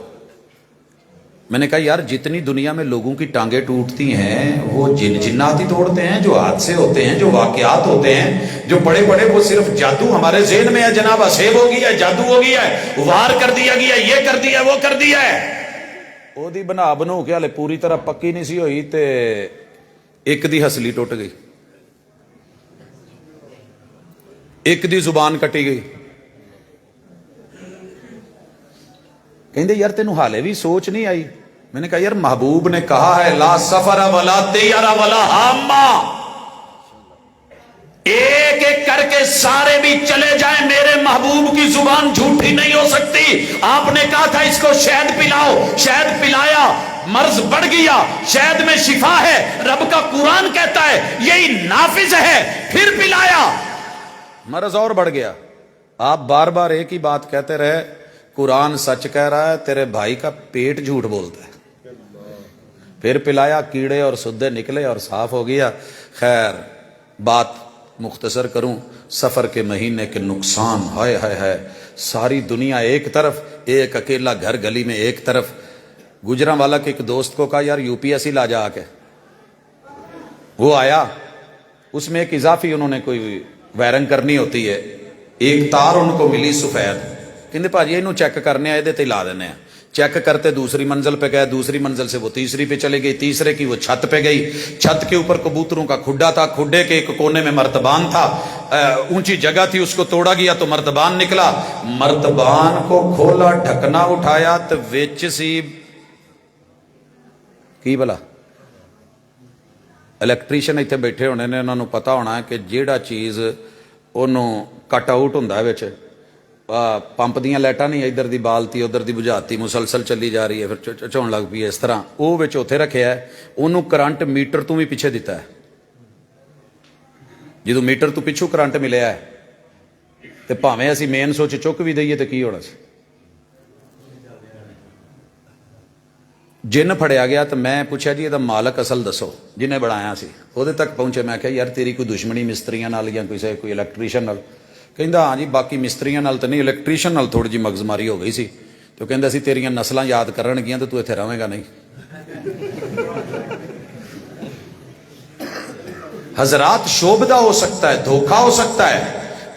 मैंने कहा यार जितनी दुनिया में लोगों की टांगें टूटती हैं वो जिन्नात ही तोड़ते हैं, जो हादसे होते हैं, जो वाकयात होते हैं, जो बड़े बड़े, वो सिर्फ जादू हमारे जेहन में है जनाब, असेब हो गया है, जादू हो गया है, वार कर दिया गया, ये कर दिया, वो कर दिया है। ओदी बना बनू के हाले पूरी तरह पक्की नहीं सी होई, ते एक दी हसली टुट गई, एक दी जुबान कटी गई। कहते यार तेनू हाले भी सोच नहीं आई। मैंने कहा यार महबूब ने कहा है ला सफरा वला तैयारा वला हामा, एक एक करके सारे भी चले जाए, मेरे महबूब की जुबान झूठी नहीं हो सकती। आपने कहा था इसको शहद पिलाओ, शहद पिलाया, मर्ज बढ़ गया, शहद में शिफा है, रब का कुरान कहता है यही नाफिज है, फिर पिलाया, मर्ज और बढ़ गया। आप बार बार एक ही बात कहते रहे, कुरान सच कह रहा है, तेरे भाई का पेट झूठ बोलता है। फिर पिलाया, कीड़े और सुद्दे निकले और साफ हो गया। खैर बात मुख्तसर करूं, सफर के महीने के नुकसान, हाय हाय हाय, सारी दुनिया एक तरफ, एक अकेला घर गली में एक तरफ। गुजरांवाला के एक दोस्त को कहा यार यूपीएससी ला जा आके, वो आया, उसमें एक इजाफी उन्होंने कोई वायरिंग करनी होती है, एक तार उनको मिली सफेद, कहते भाजी इनू चेक करने आए ते ला देने। चेक करते दूसरी मंजिल पे गए, दूसरी मंजिल से वो तीसरी पे चली गई, तीसरे की वो छत पे गई, छत के ऊपर कबूतरों का खुड्डा था, खुड्डे के एक कोने में मर्तबान था, ऊंची जगह थी, उसको तोड़ा गया तो मर्तबान निकला। मर्तबान को खोला, ढकना उठाया तो विच सी की भला इलैक्ट्रीशियन इत्थे बैठे होने ने, उन्होंने पता होना है कि जिहड़ा चीज़ उन्होंने कट आउट होंदा है विच, पंप दियां लाइटां नहीं, इधर दी बालती उधर दी बुझाती मुसलसल चली जा रही है, फिर झोन लग पई है, इस तरह वो विच उत्थे रखिया है। उन्होंने करंट मीटर तो भी पिछे दिता है, जो मीटर तो पिछू करंट मिलिया है, तो भावें असीं मेन स्विच चुक भी दईए तो की होना सी। जिन फड़िया गया तो मैं पूछा जी इहदा मालक असल दसो, जिन्हें बनाया सी, उहदे तक पहुंचे। मैं कहा यार तेरी कोई दुश्मनी मिस्त्रियां नाल या कोई इलैक्ट्रीशियन नाल? कहंदा हाँ जी बाकी मिस्त्रियां नाल तो नहीं, इलैक्ट्रीशियन नाल थोड़ी जी मगजमारी हो गई सी, तो कहंदा सी तेरियां नस्लां याद करनगियां तो तू इत्थे रवेगा नहीं। हजरात शोभदा हो सकता है, धोखा हो सकता है,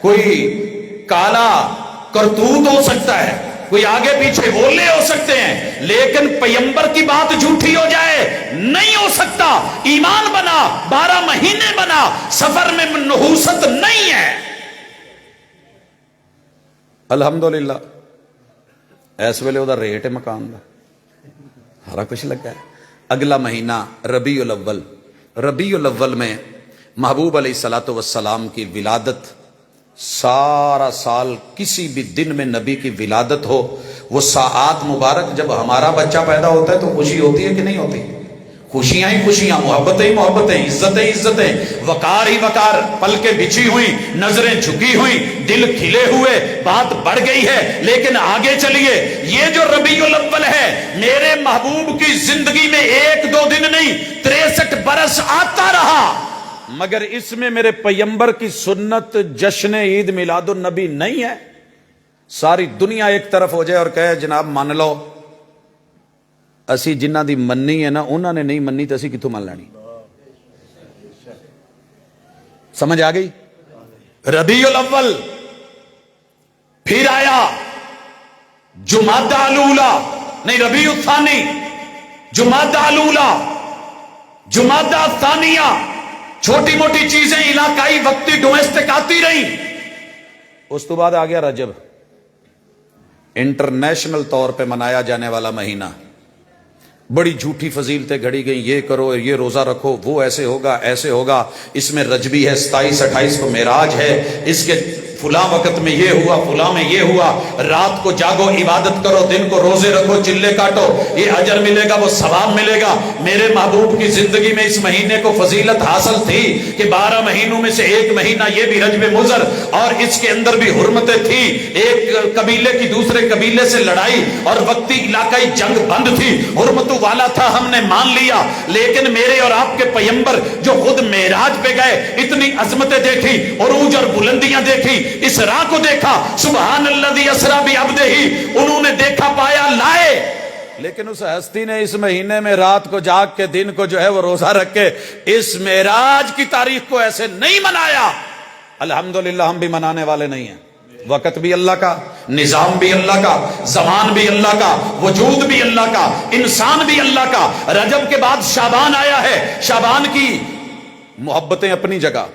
कोई काला करतूत हो सकता है, कोई आगे पीछे बोले हो सकते हैं, लेकिन पैगंबर की बात झूठी हो जाए नहीं हो सकता। ईमान बना, 12 महीने बना, सफर में नहूसत नहीं है। अल्हम्दुलिल्लाह इस वेले उहदा रेट है मकान का, सारा कुछ लगा है। अगला महीना रबीउल अव्वल, रबीउल अव्वल में महबूब अलैहिस्सलातु वस्सलाम की विलादत, सारा साल किसी भी दिन में नबी की विलादत हो, वो साआत मुबारक जब हमारा बच्चा पैदा होता है तो खुशी होती है कि नहीं होती? खुशियां ही खुशियां, मोहब्बतें ही मोहब्बतें, इज्जतें ही इज्जतें, वकार ही वकार, पलकें बिछी हुई, नजरें झुकी हुई, दिल खिले हुए, बात बढ़ गई है। लेकिन आगे चलिए, ये जो रबीउल अव्वल है, मेरे महबूब की जिंदगी में 1-2 दिन नहीं 63 बरस आता रहा, मगर इसमें मेरे पैगंबर की सुन्नत जश्न ईद मिलादुन नबी नहीं है। सारी दुनिया एक तरफ हो जाए और कहे जनाब मान लो, असी जिन्हां दी मन्नी है ना उन्होंने नहीं मन्नी तो असी कित्थों मान लैनी? समझ आ गई? रबीउल अव्वल जुमादा अलूला नहीं, रबी उत्थानी, जुमादा अलूला, जुमादा थानिया, छोटी मोटी चीजें इलाकाई वक्ती डोमेस्टिक आती रही। उस तो बाद आ गया रजब, इंटरनेशनल तौर पे मनाया जाने वाला महीना। बड़ी झूठी फजीलतें घड़ी गई, ये करो, ये रोजा रखो, वो ऐसे होगा, ऐसे होगा, इसमें रजबी है, 27-28 को मेराज है, इसके फुला वक्त में ये हुआ, फुला में ये हुआ, रात को जागो इबादत करो, दिन को रोजे रखो, चिल्ले काटो, ये अजर मिलेगा, वो सवाब मिलेगा। मेरे महबूब की जिंदगी में इस महीने को फजीलत हासिल थी कि 12 महीनों में से एक महीना ये भी रजब मुज़र, और इसके अंदर भी हुर्मतें थी। एक कबीले की दूसरे कबीले से लड़ाई और वक्ती इलाकाई जंग बंद थी, हुर्मतों वाला था, हमने मान लिया। लेकिन मेरे और आपके पैगंबर जो खुद मेराज पे गए, इतनी अजमतें देखी, उरूज और बुलंदियां देखी, इस राह को देखा, सुबहान अल्लज़ी असरा बि अब्दिही, उन्होंने देखा, पाया, लाए। लेकिन उस हस्ती ने इस महीने में रात को जाग के, दिन को जो है वो रोजा रख के इस मेराज की तारीख को ऐसे नहीं मनाया। अल्हम्दुलिल्लाह हम भी मनाने वाले नहीं हैं। वक़्त भी अल्लाह का, निजाम भी अल्लाह का, जमान भी अल्लाह का, वजूद भी अल्लाह का, इंसान भी अल्लाह का। रजब के बाद शाबान आया है, शाबान की मोहब्बतें अपनी जगह,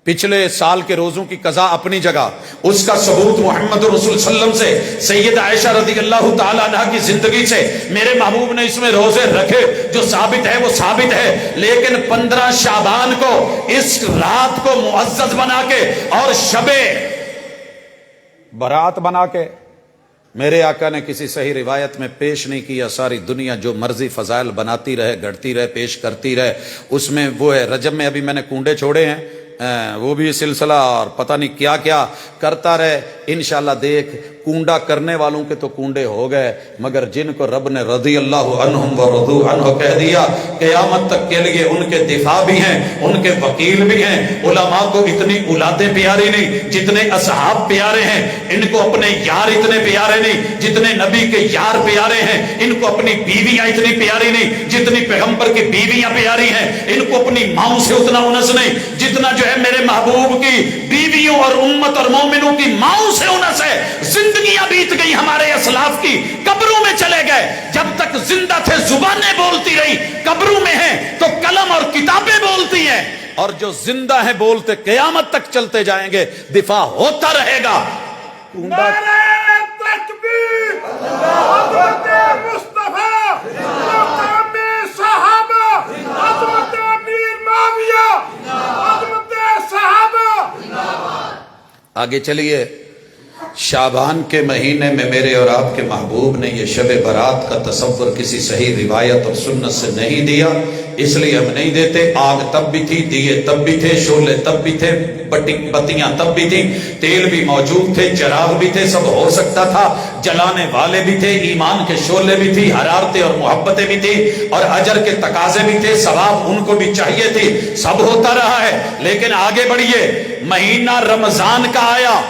पिछले साल के रोजों की कज़ा अपनी जगह, उसका सबूत मोहम्मद रसूल सल्लल्लाहु अलैहि वसल्लम से, सैयद आयशा रज़ी अल्लाह तआला अन्हा की जिंदगी से मेरे महबूब ने इसमें रोजे रखे, जो साबित है वो साबित है। लेकिन 15 शाबान को इस रात को मुअज़्ज़ज़ बना के और शबे बरात बना के मेरे आका ने किसी सही रिवायत में पेश नहीं किया। सारी दुनिया जो मर्जी फजाइल बनाती रहे, गढ़ती रहे, पेश करती रहे, उसमें वो है। रजब में अभी मैंने कूंडे छोड़े हैं, वो भी सिलसिला और पता नहीं क्या क्या करता रहे। इंशाल्लाह देख, कूंडा करने वालों के तो कूंडे हो गए, मगर जिनको रब ने रज़ी अल्लाहु अन्हुम व रज़ू अन्हु कह दिया, क़यामत तक के लिए उनके दिफा भी हैं, उनके वकील भी हैं। उलमा को इतनी औलादें प्यारी नहीं जितने असहाब प्यारे हैं, इनको अपने यार इतने प्यारे नहीं जितने नबी के यार प्यारे हैं, इनको अपनी बीवियां इतनी प्यारी नहीं जितनी पैगंबर की बीवियां प्यारी हैं, इनको अपनी माओ से उतना उनस नहीं जितना जो है मेरे महबूब की बीवियों और उम्मत और मोमिनों की माओ से उनस है। जिंदगियां बीत गई हमारे असलाफ की, कब्रों में चले गए, जब तक जिंदा थे जुबानें बोलती रही, कब्रों में हैं तो कलम और किताबें बोलती हैं, और जो जिंदा है बोलते क़यामत तक चलते जाएंगे, दिफा होता रहेगा। नारे तकबीर, अज़मत मुस्तफा, मक़ाम सहाबा, अज़मत अमीर माविया, अज़मत सहाबा। आगे चलिए। शाबान के महीने में मेरे और आपके महबूब ने ये शब बारात का तसव्वुर किसी सही रिवायत और सुन्नत से नहीं दिया, इसलिए हम नहीं देते। आग तब भी थी, दिए तब भी थे, शोले तब भी थे, बत्तियां तब भी थी, तेल भी मौजूद थे, चिराग भी थे, सब हो सकता था, जलाने वाले भी थे, ईमान के शोले भी थी, हरारतें और मोहब्बतें भी थी, और अजर के तकाजे भी थे, सवाब उनको भी चाहिए थी, सब होता रहा है। लेकिन आगे बढ़िए, महीना रमजान का आया,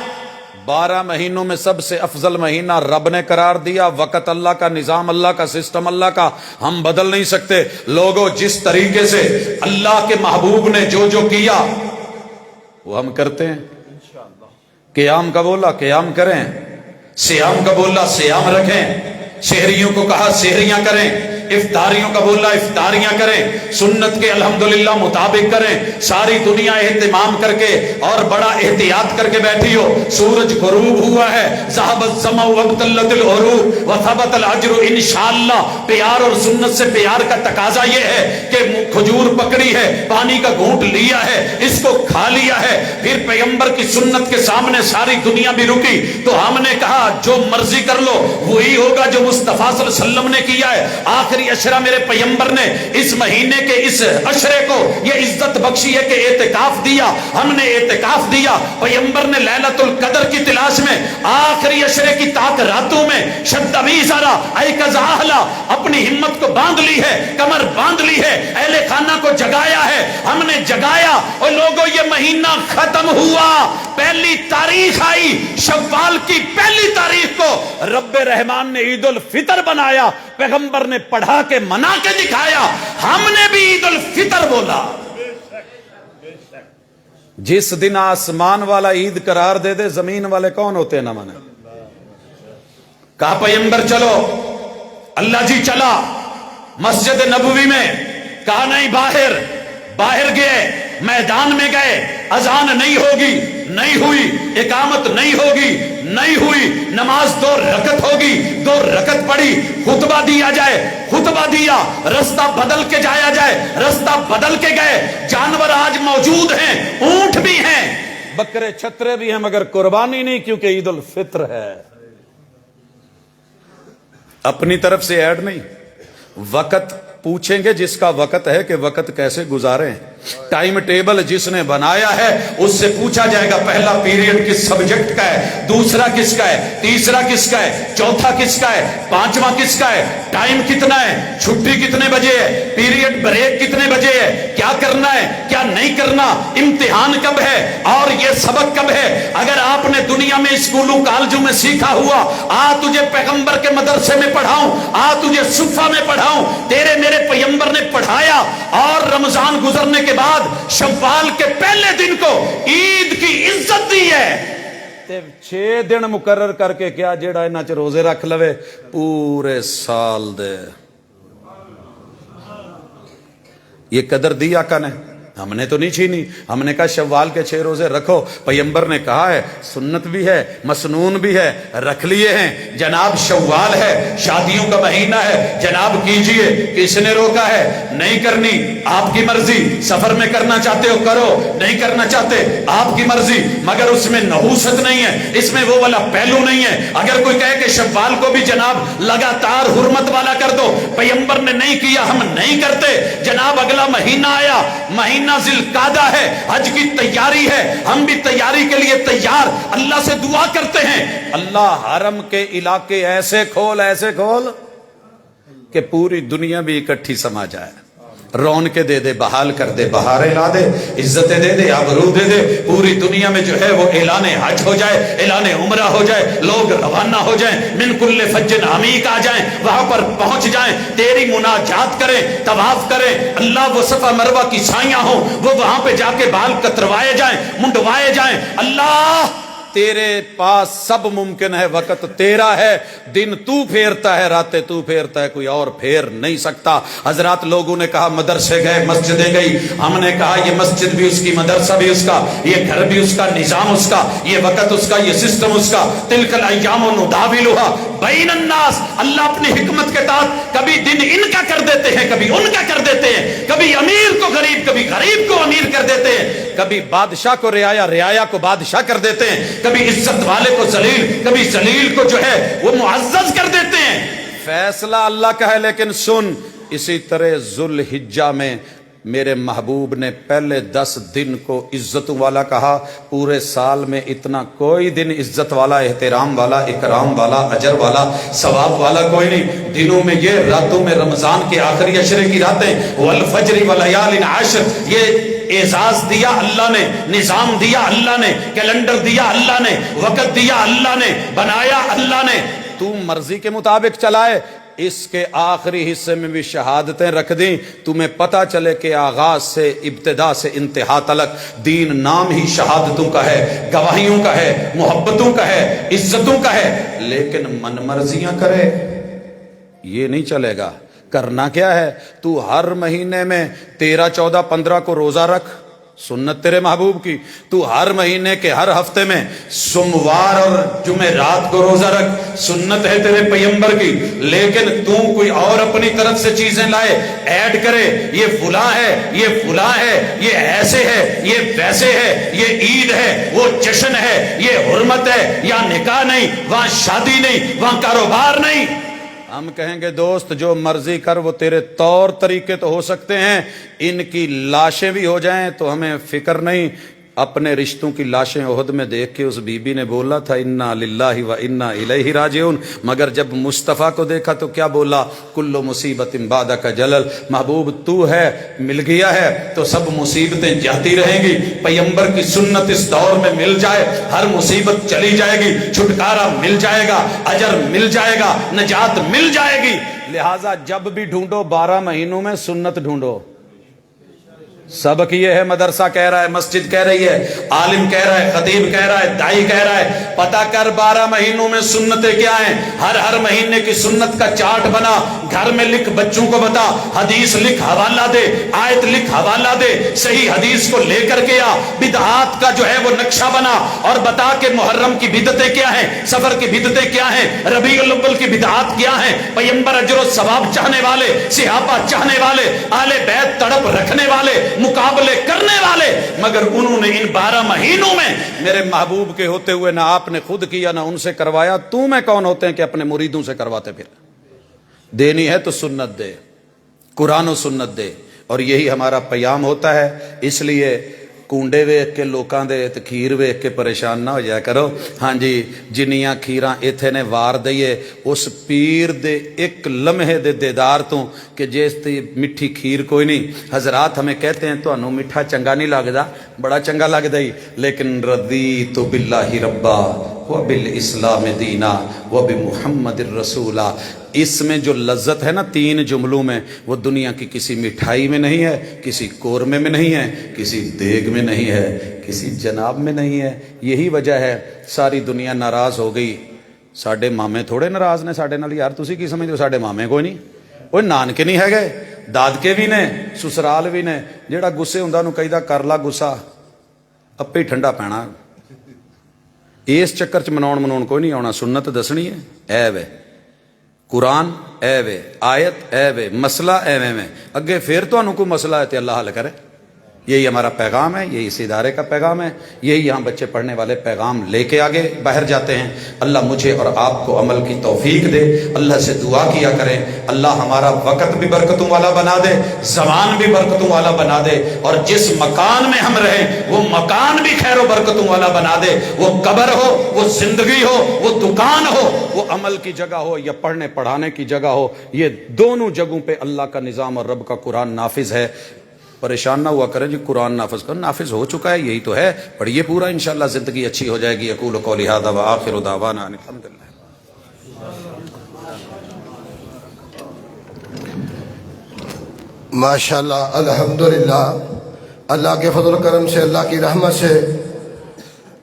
12 महीनों में सबसे अफजल महीना रब ने करार दिया। वक़्त अल्लाह का, निजाम अल्लाह का, सिस्टम अल्लाह का, हम बदल नहीं सकते। लोगों, जिस तरीके से अल्लाह के महबूब ने जो जो किया वो हम करते हैं। क़याम का बोला क़याम करें, सियाम का बोला सियाम रखें, शहरियों को कहा शहरियां करें, इफ्तारियों का बोला इफ्तारियां करें, सुन्नत के अल्हम्दुलिल्लाह मुताबिक करें। सारी दुनिया एहतिमाम करके और बड़ा एहतियात करके बैठी हो। सूरज गुरूब हुआ है, ज़हबत ज़मा वक़्तल्लतिल उरूब व सबतल अज्र इंशाअल्लाह। प्यार और सुन्नत से प्यार का तकाजा ये है कि खजूर पकड़ी है, पानी का घूंट लिया है, इसको खा लिया है, फिर पैगंबर की सुन्नत के सामने सारी दुनिया भी रुकी, तो हमने कहा जो मर्जी कर लो, वही होगा जो मुस्तफा सल्लल्लाहु अलैहि वसल्लम ने किया है। आखिरी अशरा मेरे पैगंबर ने इस महीने के इस अशरे को ये इज्जत बख्शी है कि एतिकाफ दिया, हमने एतिकाफ दिया। पैगंबर ने लैलतुल कदर की तलाश में आखिरी अशरे की ताक रातों में शद्दबीज़ारा ऐकज़ाहला अपनी हिम्मत को बांध ली है, कमर बांध ली है, अहले खाना को जगाया है, हमने जगाया। और लोगों, ये महीना खत्म हुआ, पहली तारीख आई, शव्वाल की पहली तारीख को रब्बे रहमान ने ईद उल फितर बनाया, पैगंबर ने पढ़ा के मना के दिखाया, हमने भी ईद उल फितर बोला। जिस दिन आसमान वाला ईद करार दे दे, जमीन वाले कौन होते हैं ना माने। कहा पैगंबर चलो, अल्लाह जी चला मस्जिद नबवी में, कहा नहीं बाहर गए, मैदान में गए, अजान नहीं होगी, नहीं हुई, इकामत नहीं होगी, नहीं हुई, नमाज 2 रकत होगी, 2 रकत पढ़ी, खुतबा दिया जाए, खुतबा दिया, रास्ता बदल के जाया जाए, रास्ता बदल के गए, जानवर आज मौजूद हैं, ऊंट भी हैं, बकरे छतरे भी हैं, मगर कुर्बानी नहीं, क्योंकि ईद उल फित्र है। अपनी तरफ से ऐड नहीं, वक़्त पूछेंगे जिसका वक़्त है कि वक़्त कैसे गुजारें। टाइम टेबल जिसने बनाया है उससे पूछा जाएगा पहला पीरियड किस सब्जेक्ट का है, दूसरा किसका है, तीसरा किसका है, चौथा किसका है, पांचवा किसका है, टाइम कितना है, छुट्टी कितने बजे है, पीरियड ब्रेक कितने बजे है, क्या करना है, क्या नहीं करना, इम्तिहान कब है और ये सबक कब है। अगर आपने दुनिया में स्कूलों कॉलेजों में सीखा हुआ, आ तुझे पैगंबर के मदरसे में पढ़ाऊं, आ तुझे सुफा में पढ़ाऊं, तेरे मेरे पैगंबर ने पढ़ाया। और रमजान गुजरने के बाद शव्वाल के पहले दिन को ईद की इज्जत दी है। 6 दिन मुकर्रर करके क्या जेड़ा इन्हां च रोजे रख लवे पूरे साल दे, ये कदर दी आका ने, हमने तो नहीं छीनी। हमने कहा शव्वाल के 6 रोजे रखो, पैगंबर ने कहा है, सुन्नत भी है, मसनून भी है, रख लिए हैं। जनाब शव्वाल है, शादियों का महीना है, जनाब कीजिए। किसने रोका है? नहीं करनी, आपकी मर्जी। सफर में करना चाहते हो करो, नहीं करना चाहते आपकी मर्जी, मगर उसमें नहूसत नहीं है, इसमें वो वाला पहलू नहीं है। अगर कोई कहे कि शव्वाल को भी जनाब लगातार हुर्मत वाला कर दो, पैगंबर ने नहीं किया, हम नहीं करते। जनाब अगला महीना आया, महीना जिलकादा है, हज की तैयारी है, हम भी तैयारी के लिए तैयार, अल्लाह से दुआ करते हैं, अल्लाह हरम के इलाके ऐसे खोल कि पूरी दुनिया भी इकट्ठी समा जाए। रौनके दे दे, बहाल कर दे, बहारें ला दे, इज्जतें दे दे, आबरू दे दे, पूरी दुनिया में जो है वो ऐलान हज हो जाए, ऐलान उमरा हो जाए, लोग रवाना हो जाएं, मिन कुल्ले फज्जिन अमीक आ जाएं, वहां पर पहुंच जाएं, तेरी मुनाजात करें, तवाफ करें, अल्लाह वो सफा मरवा की साइयां हो, वो वहां पे जाके बाल कतरवाए जाएं, मुंडवाए जाएं। अल्लाह तेरे पास सब मुमकिन है, वक़्त तेरा है, दिन तू फेरता है, रातें तू फेरता है, कोई और फेर नहीं सकता। हजरात लोगों ने कहा मदरसे गए, मस्जिदें गई, हमने कहा ये मस्जिद भी उसकी, मदरसा भी उसका, ये घर भी उसका, निजाम उसका, ये वक़्त उसका, ये सिस्टम उसका। तिलकल अय्याम नुदाविलुहा बैनन नास, अल्लाह अपनी हिकमत के तहत कभी दिन इनका कर देते हैं, कभी उनका कर देते हैं, कभी अमीर को गरीब, कभी गरीब को अमीर कर देते हैं, कभी बादशाह को रियाया, रियाया को बादशाह कर देते हैं, कभी इज्जत वाले को जलील, कभी जलील को जो है वो मुअज्जज कर देते हैं। फैसला अल्लाह का है, लेकिन सुन, इसी तरह जुल्हिज्जा में मेरे महबूब ने पहले 10 दिन को इज्जत वाला कहा। पूरे साल में इतना कोई दिन इज्जत वाला, एहतराम वाला, इकराम वाला, अजर वाला, सवाब वाला कोई नहीं। दिनों में ये, रातों में रमजान के आखिरी अशरे की रातें, वल फज्र व लयालिन अश्र, ये एजाज दिया अल्लाह ने, निजाम दिया अल्लाह ने, कैलेंडर दिया अल्लाह ने, वक़्त दिया अल्लाह ने, बनाया अल्लाह ने, तू मर्जी के मुताबिक चलाए। इसके आखिरी हिस्से में भी शहादतें रख दी, तुम्हें पता चले कि आगाज से, इब्तिदा से इंतहा तलक दीन नाम ही शहादतों का है, गवाहियों का है, मोहब्बतों का है, इज्जतों का है। लेकिन मनमर्जियां करे ये नहीं चलेगा। करना क्या है? तू हर महीने में 13, 14, 15 को रोजा रख, सुन्नत तेरे महबूब की। तू हर महीने के हर हफ्ते में सोमवार और जुमेरात को रोजा रख, सुन्नत है तेरे पैगंबर की। लेकिन तू कोई और अपनी तरफ से चीजें लाए, ऐड करे, ये फुला है, ये फुला है, ये ऐसे है, ये वैसे है, ये ईद है, वो जश्न है, ये हुर्मत है, या निकाह नहीं, वहां शादी नहीं, वहां कारोबार नहीं। हम कहेंगे दोस्त जो मर्जी कर, वो तेरे तौर तरीके तो हो सकते हैं, इनकी लाशें भी हो जाएं तो हमें फिक्र नहीं। अपने रिश्तों की लाशें ओहद में देख के उस बीबी ने बोला था इन्ना लिल्लाहि व इन्ना इलैहि राजिऊन, मगर जब मुस्तफ़ा को देखा तो क्या बोला? कुल्लु मुसीबतिन बादका जलल, महबूब तू है, मिल गया है तो सब मुसीबतें जाती रहेंगी। पैगंबर की सुन्नत इस दौर में मिल जाए, हर मुसीबत चली जाएगी, छुटकारा मिल जाएगा, अजर मिल जाएगा, नजात मिल जाएगी। लिहाजा जब भी ढूंढो 12 महीनों में सुन्नत ढूंढो, سبق یہ ہے، مدرسہ کہہ رہا ہے، مسجد کہہ رہی ہے، عالم کہہ رہا ہے، خطیب کہہ رہا ہے، دائی کہہ رہا ہے، پتہ کر 12 مہینوں میں سنتیں کیا ہیں، ہر مہینے کی سنت کا چارٹ بنا، گھر میں لکھ، بچوں کو بتا، حدیث لکھ، حوالہ دے، آیت لکھ، حوالہ دے، صحیح حدیث کو لے کر کے آ، بدعات کا جو ہے وہ نقشہ بنا اور بتا کہ محرم کی بدعتیں کیا ہیں، سفر کی بدعتیں کیا ہیں، ربیع الاول کی بدعات کیا ہیں، پیغمبر اجر و ثواب چاہنے والے، صحابہ چاہنے والے، اہل بیت تڑپ رکھنے والے، مقابلے کرنے والے، مگر انہوں نے ان 12 مہینوں میں میرے محبوب کے ہوتے ہوئے نہ آپ نے خود کیا نہ ان سے کروایا، تو میں کون ہوتے ہیں کہ اپنے مریدوں سے کرواتے پھر؟ دینی ہے تو سنت دے، قرآن و سنت دے، اور یہی ہمارا پیام ہوتا ہے۔ اس لیے کونڈے ویکھ کے لوکاں دے تے کھیر ویکھ کے پریشان نہ ہو جایا کرو۔ ہاں جی، جنیاں کھیراں ایتھے نے وار دئیے اس پیر دے ایک لمحے دے دیدار تو کہ جیس تے مٹھی کھیر کوئی نہیں۔ حضرات ہمیں کہتے ہیں تو انہوں میٹھا چنگا نہیں لگدا، بڑا چنگا لگ دئی، لیکن رضیت باللہ ربا وبالاسلام دینا وبمحمد الرسولہ، اس میں جو لذت ہے نا 3 جملوں میں، وہ دنیا کی کسی مٹھائی میں نہیں ہے، کسی قورمے میں نہیں ہے، کسی دیگ میں نہیں ہے، کسی جناب میں نہیں ہے۔ یہی وجہ ہے ساری دنیا ناراض ہو گئی۔ ساڈے مامے تھوڑے ناراض نے ساڈے نال، یار تسی کی سمجھدے ہو؟ ساڈے مامے کوئی نہیں، وہ نانکے نہیں ہے گئے، دادکے بھی نے، سسرال بھی نے۔ جیڑا گسے ہوندا نو کہیدا کر لا گسا، اپے ہی ٹھنڈا پینا۔ اس چکر چ مناؤن کوئی نہیں آنا، سنت دسنی ہے، ایب ہے، قرآن ایب ہے، آیت ایب ہے، مسئلہ ایویں میں، اگے پھر تو کوئی مسئلہ ہے تو اللہ حل کرے۔ یہی ہمارا پیغام ہے، یہی اس ادارے کا پیغام ہے، یہی یہاں بچے پڑھنے والے پیغام لے کے آگے باہر جاتے ہیں۔ اللہ مجھے اور آپ کو عمل کی توفیق دے، اللہ سے دعا کیا کریں اللہ ہمارا وقت بھی برکتوں والا بنا دے، زمان بھی برکتوں والا بنا دے، اور جس مکان میں ہم رہیں وہ مکان بھی خیر و برکتوں والا بنا دے، وہ قبر ہو، وہ زندگی ہو، وہ دکان ہو، وہ عمل کی جگہ ہو یا پڑھنے پڑھانے کی جگہ ہو، یہ دونوں جگہوں پہ اللہ کا نظام اور رب کا قرآن نافذ ہے۔ پریشان نہ ہوا کریں جی قرآن نافذ کر، نافذ ہو چکا ہے، یہی تو ہے، پڑھیے پورا، انشاءاللہ زندگی اچھی ہو جائے گی۔ اقول قولی ھذا وآخر دعوانا ان الحمدللہ۔ ماشاءاللہ، الحمدللہ، اللہ کے فضل و کرم سے، اللہ کی رحمت سے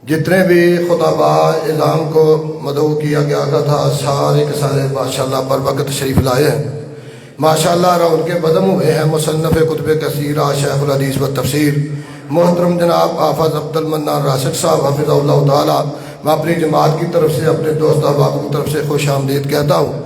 جتنے بھی خطباء اعظام کو مدعو کیا گیا تھا سارے کے سارے ماشاءاللہ پر وقت تشریف لائے ہیں۔ ماشاءاللہ ان کے بدم ہوئے ہیں مصنف کتب کثیرہ شیخ الحدیث و تفسیر محترم جناب حافظ عبد المنان راشد صاحب حفظہ اللہ تعالی۔ میں اپنی جماعت کی طرف سے، اپنے دوست احباب کی طرف سے خوش آمدید کہتا ہوں۔